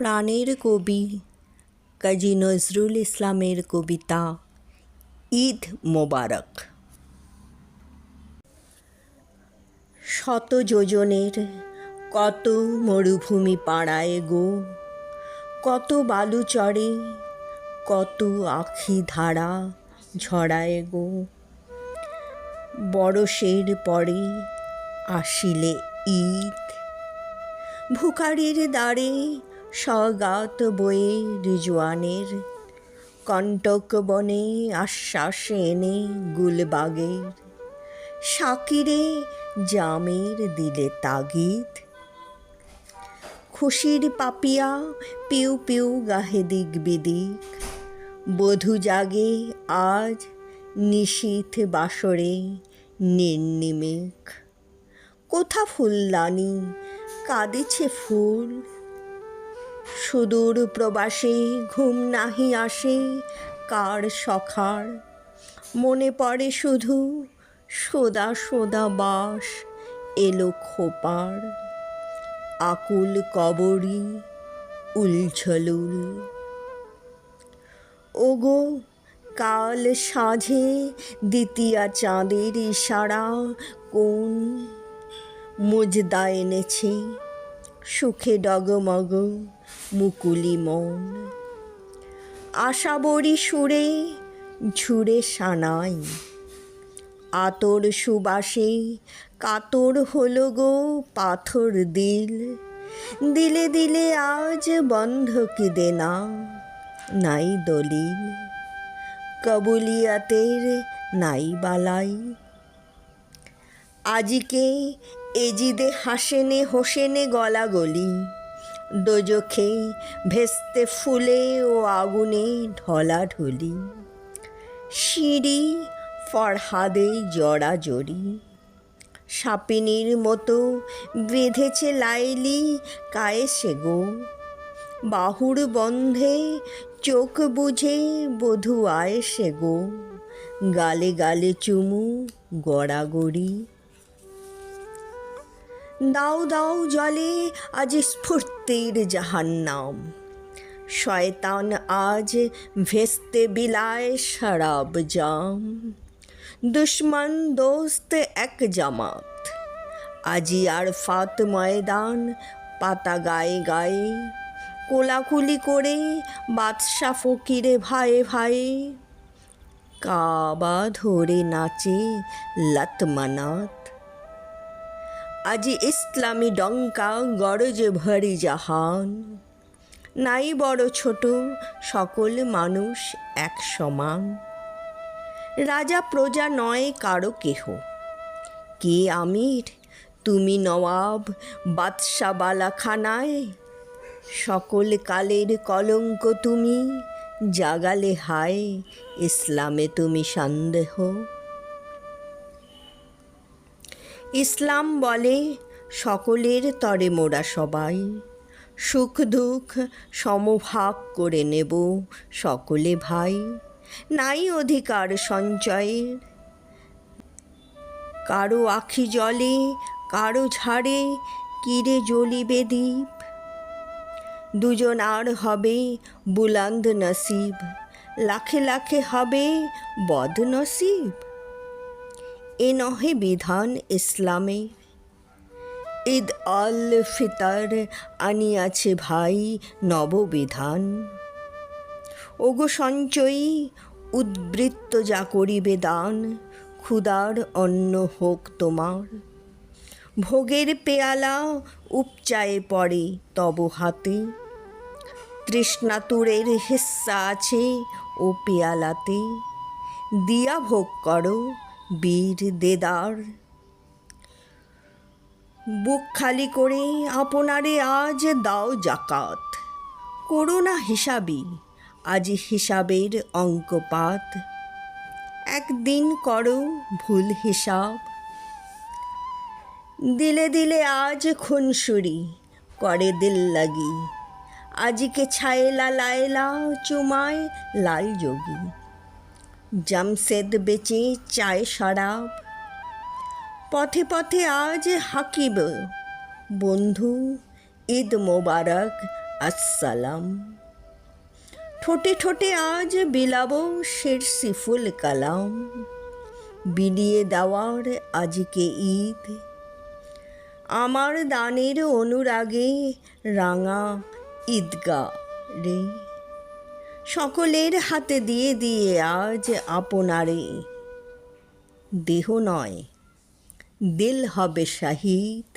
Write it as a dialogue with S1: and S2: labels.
S1: প্রাণের কবি কাজী নজরুল ইসলামের কবিতা ঈদ মোবারক। শত যোজনের কত মরুভূমি পাড়ায় গো, কত বালু চড়ে, কত আখি ধারা ঝরায় গো। বরষের পরে আসিলে ঈদ, ভুখারির দ্বারে সগাত বয়ে রিজওয়ানের, কণ্টক বনে আশ্বাস এনে গুলবাগের, শাকিরে জামের দিলে তাগিদ। খুশির পাপিয়া পিউ পিউ গাহে দিক বিদিক, বধূ জাগে আজ নিশীথ বাসরে নির্নিমেষ। কোথা ফুলদানি কাঁদিছে ফুল, সুদূর প্রবাসে ঘুম নাহি আসে কার সখার। মনে পড়ে শুধু সোদা সোদা বাস এলো খোপার, আকুল কবরী উলঝলুল। ওগো কাল সাঁঝে দ্বিতীয়া চাঁদের ইশারা কোন মুজদা এনেছে, সুখে ডগমগ মুকুলি মন। আশাবরী সুরে ঝুরে সানাই, আতর সুবাসে কাতর হলো গো পাথর দিল। দিলে দিলে আজ বন্ধক দেনা নাই দলিল, কবুলিয়াতের নাই বালাই। আজিকে এজিদে হাসেনে হোসেনে গলাগলি, দোজখে ভেস্তে ফুলে ও আগুনে ঢলাঢলি। সিঁড়ি ফরহাদে জড়াজড়ি, সাপিনীর মতো বেঁধেছে লাইলি কায়েসে গো। বাহুর বন্ধে চোখ বুঝে বধূ আয়েসে গো, গালে গালে চুমু গড়াগড়ি। দাও দাও জলে আজ স্ফূর্তির জাহান্নাম, শয়তান আজ ভেস্তে বিলায় শরাব জাম। দুশ্মন দোস্ত এক জামাত, আজি আরফাত ময়দান পাতা গায়ে গায়ে। কোলাকুলি করে বাদশা ফকিরে ভায়ে ভায়ে, কাবা ধরে নাচে লতমানাত। আজি ইসলামী ডঙ্কা গরজে ভরি জাহান, নাই বড় ছোট সকল মানুষ এক সমান। রাজা প্রজা নয় কারো কেহ, কে আমির তুমি নওয়াব বাদশা বালাখানায়। সকল কালের কলঙ্ক তুমি জাগালে হায়, ইসলামে তুমি সন্দেহ। ইসলাম বলে সকলের তরে মোরা সবাই, সুখ দুঃখ সমভাগ করে নেব সকলে ভাই। নাই অধিকার সঞ্চয়ের, কারো আখি জলে কারো ঝাড়ে কিরে জ্বলিবে দ্বীপ। দুজন আর হবে বুলন্দ নসিব, লাখে লাখে হবে বদনসিব। এ নহে বিধান ইসলামে, ঈদ আল ফিতর আনিয়াছে ভাই নববিধান। ওগো সঞ্চয়ী উদ্বৃত্ত যা করিবে দান, ক্ষুধার অন্ন হোক তোমার। ভোগের পেয়ালা উপচায়ে পড়ে তব হাতে, তৃষ্ণাতুরের হিস্সা আছে ও পেয়ালাতে। দিয়া ভোগ করো বীর দেদার, বুক খালি করে আপনারে আজ দাও জাকাত। করো না হিসাবি আজ হিসাবের অঙ্কপাত, একদিন করো ভুল হিসাব। দিলে দিলে আজ খুনসুরি করে দিল লাগি, আজিকে ছায়েলা লায়লা চুমায় লাল যোগী। জামশেদ বেচে চায় শরাব, পথে পথে আজ হাকিব বন্ধু ঈদ মোবারক আসসালাম। ঠোঁটে ঠোঁটে আজ বিলাবো শেরসি ফুল কালাম, বিলিয়ে দেওয়ার আজকে ঈদ। আমার দানের অনুরাগে রাঙা ঈদগা রে, সকলের হাতে দিয়ে দিয়ে আজ আপনারে। দেহ নয় দিল হবে শাহিদ,